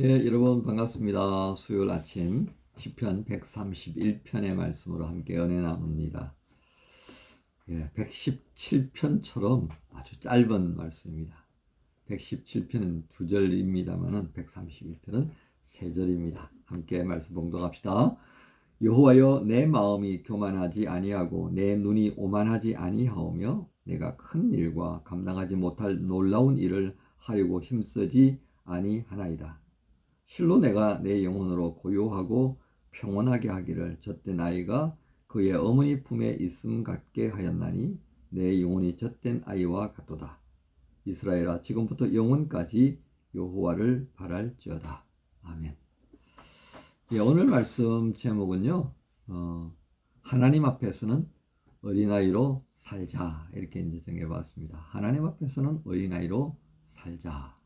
예, 여러분 반갑습니다. 수요일 아침 시편 131편의 말씀으로 함께 은혜 나눕니다. 예, 117편처럼 아주 짧은 말씀입니다. 117편은 두 절입니다만은 131편은 세 절입니다. 함께 말씀 봉독합시다. 여호와여, 내 마음이 교만하지 아니하고 내 눈이 오만하지 아니하오며 내가 큰 일과 감당하지 못할 놀라운 일을 하려고 힘쓰지 아니하나이다. 실로 내가 내 영혼으로 고요하고 평온하게 하기를 젖된 아이가 그의 어머니 품에 있음 같게 하였나니 내 영혼이 젖된 아이와 같도다. 이스라엘아, 지금부터 영원까지 여호와를 바랄지어다. 아멘. 예, 오늘 말씀 제목은요, 하나님 앞에서는 어린아이로 살자, 이렇게 이제 정해봤습니다. 하나님 앞에서는 어린아이로 살자.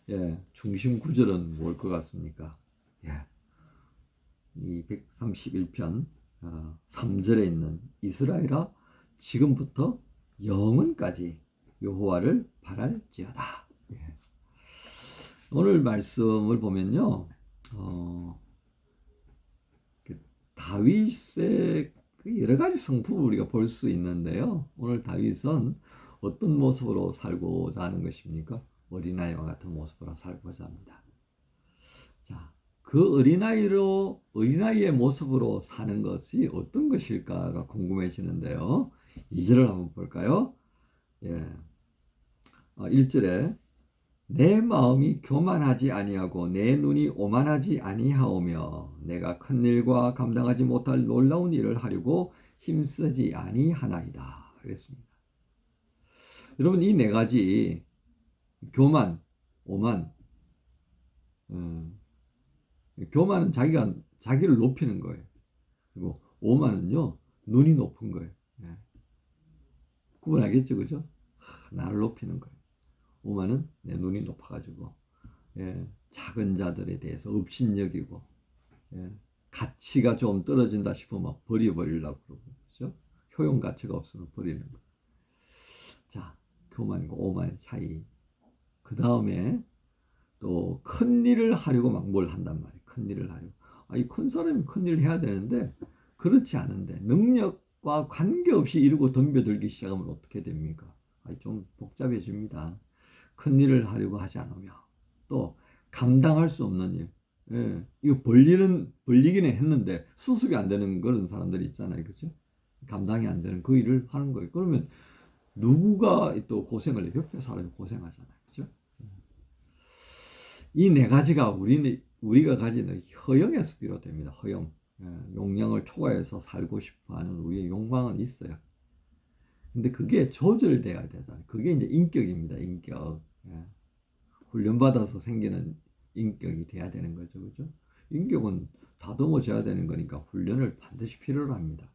예, 중심 구절은 뭘 것 같습니까? 예, 이 131편 3절에 있는 이스라엘아, 지금부터 영원까지 여호와를 바랄지어다. 예. 오늘 말씀을 보면요, 다윗의 여러 가지 성품을 우리가 볼 수 있는데요. 오늘 다윗은 어떤 모습으로 살고자 하는 것입니까? 어린아이와 같은 모습으로 살고자 합니다. 자, 그 어린아이의 모습으로 사는 것이 어떤 것일까가 궁금해지는데요. 2절을 한번 볼까요? 예. 1절에 내 마음이 교만하지 아니하고 내 눈이 오만하지 아니하오며 내가 큰 일과 감당하지 못할 놀라운 일을 하려고 힘쓰지 아니하나이다. 그랬습니다. 여러분, 이 네 가지 교만, 오만, 교만은 자기를 높이는 거예요. 그리고 오만은요, 눈이 높은 거예요. 예. 구분하겠죠, 그죠? 나를 높이는 거예요. 오만은 내 눈이 높아가지고, 예, 작은 자들에 대해서 업신여기고, 예, 가치가 좀 떨어진다 싶으면 버려버리려고 그러고, 그죠? 효용 가치가 없으면 버리는 거. 자, 교만과 오만의 차이. 그 다음에 또 큰 일을 하려고 막 뭘 한단 말이에요. 큰 일을 하려고. 이 큰 사람이 큰 일을 해야 되는데 그렇지 않은데 능력과 관계없이 이러고 덤벼들기 시작하면 어떻게 됩니까? 좀 복잡해집니다. 큰 일을 하려고 하지 않으며 또 감당할 수 없는 일. 예, 이거 벌리기는 했는데 수습이 안 되는 그런 사람들이 있잖아요. 그죠? 감당이 안 되는 그 일을 하는 거예요. 그러면 누구가 또 고생을 해? 옆에 사람이 고생하잖아요. 그죠? 이 네 가지가 우리가 가지는 허영에서 비롯됩니다. 허영. 용량을 초과해서 살고 싶어 하는 우리의 욕망은 있어요. 근데 그게 조절돼야 되잖아요. 그게 이제 인격입니다. 인격. 훈련받아서 생기는 인격이 돼야 되는 거죠. 그죠? 인격은 다듬어져야 되는 거니까 훈련을 반드시 필요로 합니다.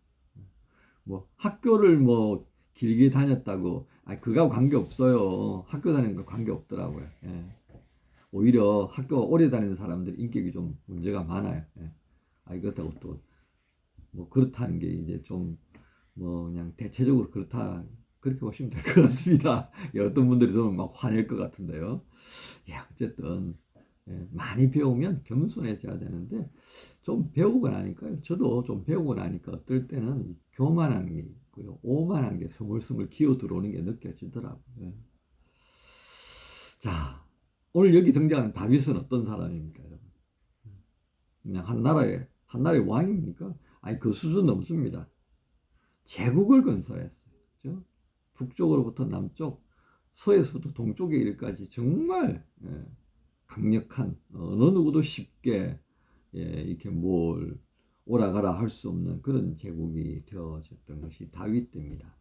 뭐 학교를 뭐 길게 다녔다고 그거하고 관계 없어요. 학교 다니는 거 관계 없더라고요. 오히려 학교 오래 다니는 사람들 인격이 좀 문제가 많아요. 그렇다고 또 뭐 그렇다는 게 이제 좀 뭐 그냥 대체적으로 그렇다 그렇게 보시면 될 것 같습니다. 어떤 분들이 저는 막 화낼 것 같은데요. 어쨌든 많이 배우면 겸손해져야 되는데 좀 배우고 나니까요. 저도 좀 배우고 나니까 어떨 때는 교만한 게 있고요, 오만한 게 스물스물 기어 들어오는 게 느껴지더라고요. 자, 오늘 여기 등장하는 다윗은 어떤 사람입니까, 여러분? 그냥 한 나라의 왕입니까? 그 수준 넘습니다. 제국을 건설했어요. 그죠? 북쪽으로부터 남쪽, 서에서부터 동쪽에 이르까지 정말 강력한 어느 누구도 쉽게 이렇게 뭘 오라가라 할 수 없는 그런 제국이 되어졌던 것이 다윗 때입니다.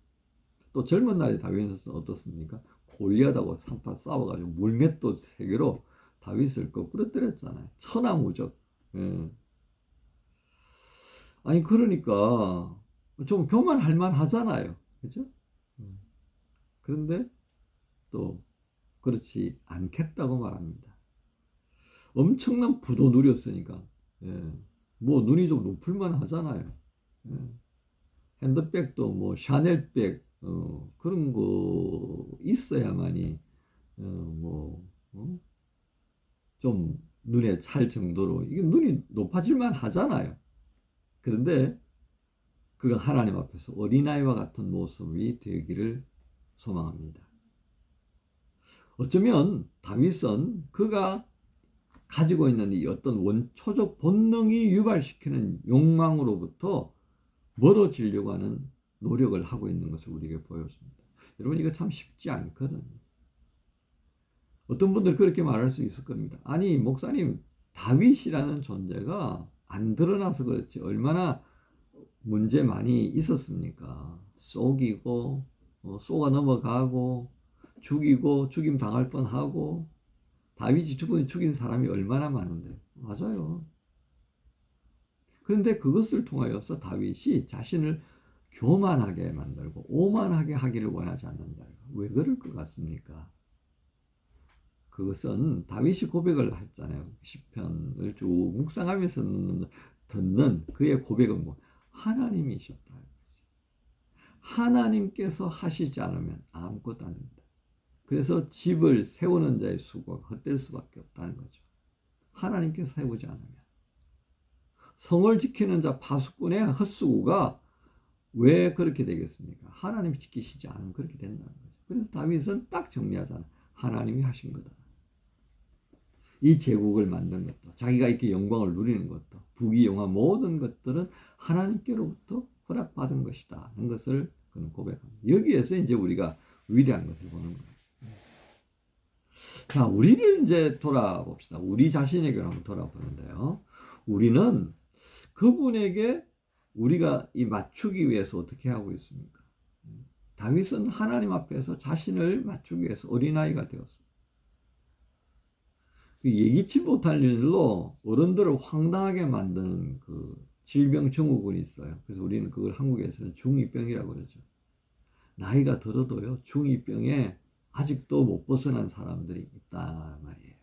또 젊은 날에 다윗은 어떻습니까? 골리앗하고 산파 싸워가지고 물맷돌 3개로 다윗을 거꾸러뜨렸잖아요. 천하무적. 예. 그러니까 좀 교만할 만하잖아요. 그죠? 음. 그런데 또 그렇지 않겠다고 말합니다. 엄청난 부도 누렸으니까. 예. 뭐 눈이 좀 높을 만하잖아요. 예. 핸드백도 뭐 샤넬백 그런 거 있어야만이 뭐 좀 눈에 찰 정도로 이게 눈이 높아질만 하잖아요. 그런데 그가 하나님 앞에서 어린아이와 같은 모습이 되기를 소망합니다. 어쩌면 다윗은 그가 가지고 있는 이 어떤 원초적 본능이 유발시키는 욕망으로부터 멀어지려고 하는 노력을 하고 있는 것을 우리에게 보여줍니다. 여러분 이거 참 쉽지 않거든요. 어떤 분들 그렇게 말할 수 있을 겁니다. 아니 목사님 다윗이라는 존재가 안 드러나서 그렇지 얼마나 문제 많이 있었습니까? 속이고 쏘아 넘어가고 죽이고 죽임 당할 뻔하고 다윗이 죽인 사람이 얼마나 많은데 맞아요. 그런데 그것을 통하여서 다윗이 자신을 교만하게 만들고 오만하게 하기를 원하지 않는다. 왜 그럴 것 같습니까? 그것은 다윗이 고백을 했잖아요. 시편을 쭉 묵상하면서 듣는 그의 고백은 뭐 하나님이셨다. 하나님께서 하시지 않으면 아무것도 안 됩니다. 그래서 집을 세우는 자의 수고가 헛될 수밖에 없다는 거죠. 하나님께서 세우지 않으면. 성을 지키는 자 파수꾼의 헛수고가 왜 그렇게 되겠습니까? 하나님이 지키시지 않으면 그렇게 된다는 거죠. 그래서 다윗은 딱 정리하잖아요. 하나님이 하신 거다. 이 제국을 만든 것도 자기가 이렇게 영광을 누리는 것도 부귀영화 모든 것들은 하나님께로부터 허락받은 것이다 하는 것을 그는 고백합니다. 여기에서 이제 우리가 위대한 것을 보는 거예요. 자, 우리를 이제 돌아봅시다. 우리 자신에게 한번 돌아보는데요. 우리는 그분에게 우리가 이 맞추기 위해서 어떻게 하고 있습니까? 다윗은 하나님 앞에서 자신을 맞추기 위해서 어린아이가 되었습니다. 예기치 못할 일로 어른들을 황당하게 만드는 그 질병 증후군이 있어요. 그래서 우리는 그걸 한국에서는 중2병이라고 그러죠. 나이가 들어도요, 중2병에 아직도 못 벗어난 사람들이 있단 말이에요.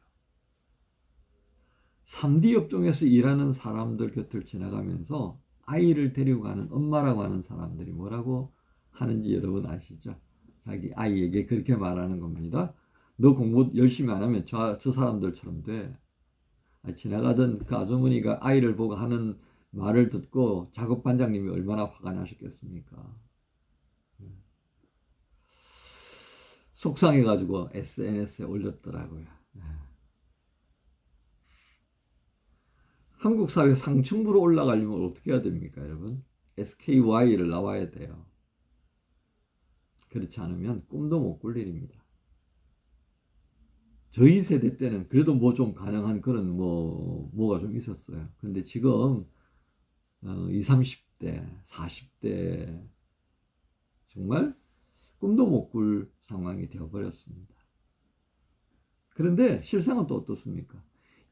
3D 업종에서 일하는 사람들 곁을 지나가면서 아이를 데리고 가는 엄마라고 하는 사람들이 뭐라고 하는지 여러분 아시죠? 자기 아이에게 그렇게 말하는 겁니다. 너 공부 열심히 안 하면 저 사람들처럼 돼. 지나가던 그 아주머니가 아이를 보고 하는 말을 듣고 작업 반장님이 얼마나 화가 나셨겠습니까? 속상해가지고 SNS에 올렸더라고요. 한국 사회 상층부로 올라가려면 어떻게 해야 됩니까, 여러분? SKY를 나와야 돼요. 그렇지 않으면 꿈도 못 꿀 일입니다. 저희 세대 때는 그래도 뭐 좀 가능한 그런 뭐가 좀 있었어요. 근데 지금 20, 30대, 40대 정말 꿈도 못 꿀 상황이 되어버렸습니다. 그런데 실상은 또 어떻습니까?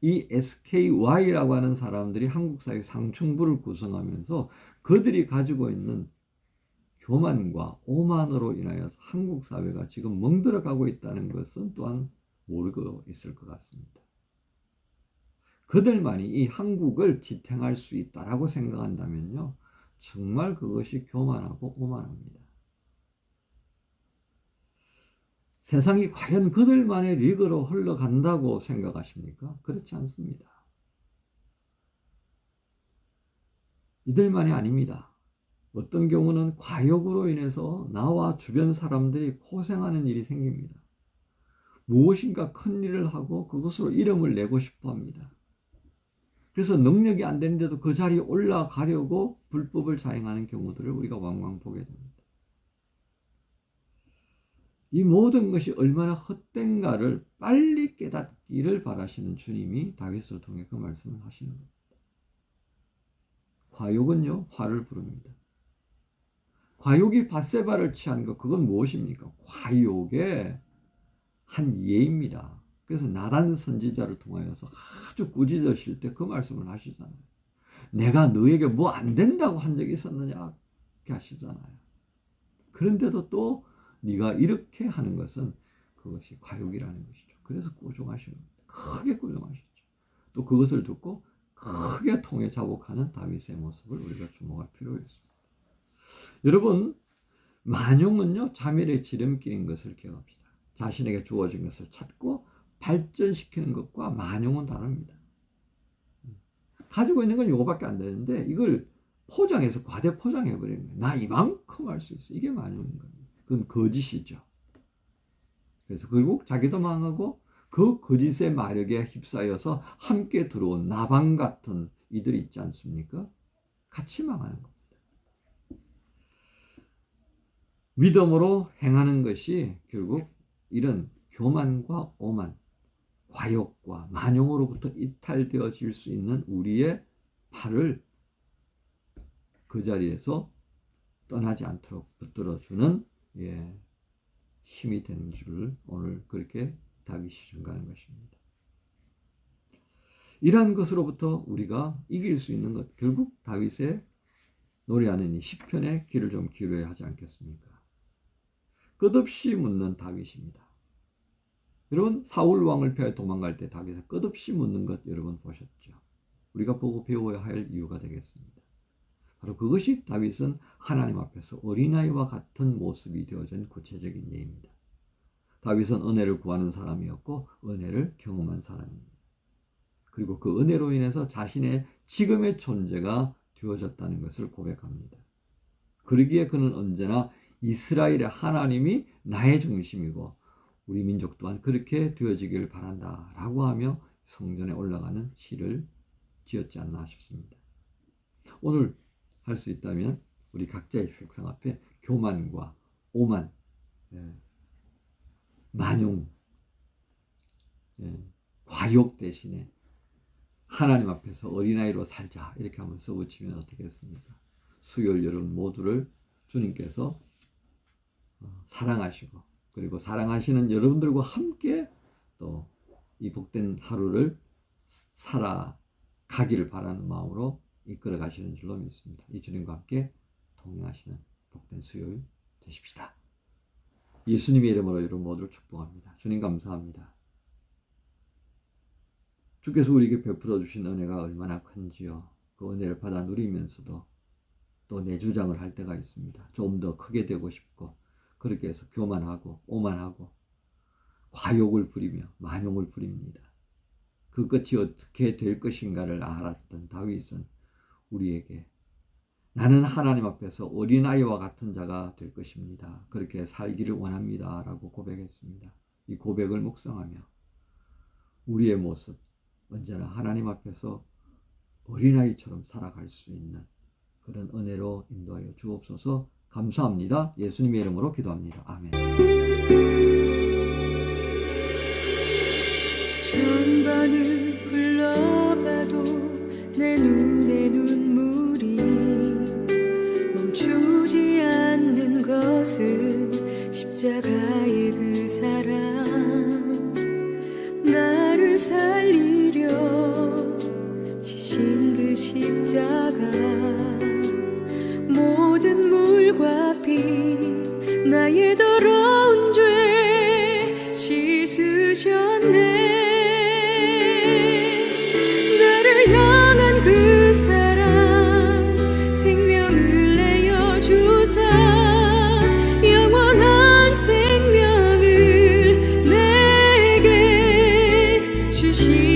이 SKY라고 하는 사람들이 한국 사회 상층부를 구성하면서 그들이 가지고 있는 교만과 오만으로 인하여서 한국 사회가 지금 멍들어가고 있다는 것은 또한 모르고 있을 것 같습니다. 그들만이 이 한국을 지탱할 수 있다라고 생각한다면요, 정말 그것이 교만하고 오만합니다. 세상이 과연 그들만의 리그로 흘러간다고 생각하십니까? 그렇지 않습니다. 이들만이 아닙니다. 어떤 경우는 과욕으로 인해서 나와 주변 사람들이 고생하는 일이 생깁니다. 무엇인가 큰 일을 하고 그것으로 이름을 내고 싶어 합니다. 그래서 능력이 안 되는데도 그 자리에 올라가려고 불법을 자행하는 경우들을 우리가 왕왕 보게 됩니다. 이 모든 것이 얼마나 헛된가를 빨리 깨닫기를 바라시는 주님이 다윗을 통해 그 말씀을 하시는 겁니다. 과욕은요, 화를 부릅니다. 과욕이 밧세바를 취한 것, 그건 무엇입니까? 과욕의 한 예입니다. 그래서 나단 선지자를 통하여서 아주 꾸짖으실 때 그 말씀을 하시잖아요. 내가 너에게 뭐 안 된다고 한 적이 있었느냐? 이렇게 하시잖아요. 그런데도 또 네가 이렇게 하는 것은 그것이 과욕이라는 것이죠. 그래서 꾸중하시는 겁니다. 크게 꾸중하셨죠. 또 그것을 듣고 크게 통해 자복하는 다윗의 모습을 우리가 주목할 필요가 있습니다. 여러분, 만용은요, 자멸의 지름길인 것을 기억합시다. 자신에게 주어진 것을 찾고 발전시키는 것과 만용은 다릅니다. 가지고 있는 건 요거밖에 안 되는데 이걸 포장해서 과대 포장해 버린 거예요. 나 이만큼 할 수 있어. 이게 많은 거예요. 그건 거짓이죠. 그래서 결국 자기도 망하고 그 거짓의 마력에 휩싸여서 함께 들어온 나방 같은 이들이 있지 않습니까? 같이 망하는 겁니다. 믿음으로 행하는 것이 결국 이런 교만과 오만, 과욕과 만용으로부터 이탈되어질 수 있는 우리의 팔을 그 자리에서 떠나지 않도록 붙들어주는 힘이 되는 줄을 오늘 그렇게 다윗이 증거하는 것입니다. 이러한 것으로부터 우리가 이길 수 있는 것, 결국 다윗의 노래하는 이 시편에 귀를 좀 기울여야 하지 않겠습니까? 끝없이 묻는 다윗입니다. 여러분, 사울 왕을 피하여 도망갈 때 다윗이 끝없이 묻는 것 여러분 보셨죠? 우리가 보고 배워야 할 이유가 되겠습니다. 바로 그것이 다윗은 하나님 앞에서 어린아이와 같은 모습이 되어진 구체적인 예입니다. 다윗은 은혜를 구하는 사람이었고 은혜를 경험한 사람입니다. 그리고 그 은혜로 인해서 자신의 지금의 존재가 되어졌다는 것을 고백합니다. 그러기에 그는 언제나 이스라엘의 하나님이 나의 중심이고 우리 민족 또한 그렇게 되어지길 바란다 라고 하며 성전에 올라가는 시를 지었지 않나 싶습니다. 오늘 할 수 있다면 우리 각자의 색상 앞에 교만과 오만, 만용, 과욕 대신에 하나님 앞에서 어린아이로 살자 이렇게 한번 써붙이면 어떻겠습니까? 수요일 여러분 모두를 주님께서 사랑하시고 그리고 사랑하시는 여러분들과 함께 또 이 복된 하루를 살아가기를 바라는 마음으로 이끌어 가시는 줄로 믿습니다. 이 주님과 함께 동행하시는 복된 수요일 되십시다. 예수님의 이름으로 여러분 모두를 축복합니다. 주님 감사합니다. 주께서 우리에게 베풀어 주신 은혜가 얼마나 큰지요. 그 은혜를 받아 누리면서도 또 내 주장을 할 때가 있습니다. 좀 더 크게 되고 싶고 그렇게 해서 교만하고 오만하고 과욕을 부리며 만용을 부립니다. 그 끝이 어떻게 될 것인가를 알았던 다윗은 우리에게 나는 하나님 앞에서 어린아이와 같은 자가 될 것입니다. 그렇게 살기를 원합니다. 라고 고백했습니다. 이 고백을 묵상하며 우리의 모습 언제나 하나님 앞에서 어린아이처럼 살아갈 수 있는 그런 은혜로 인도하여 주옵소서. 감사합니다. 예수님의 이름으로 기도합니다. 아멘. 천번을 불러봐도 내 눈에 눈물이 멈추지 않는 것은 십자가의 그 사랑 나를 살리려 지신 그 십자가 모든 물과 피 나의 더러운 죄 씻으셨네. 나를 향한 그 사랑 생명을 내어 주사 영원한 생명을 내게 주시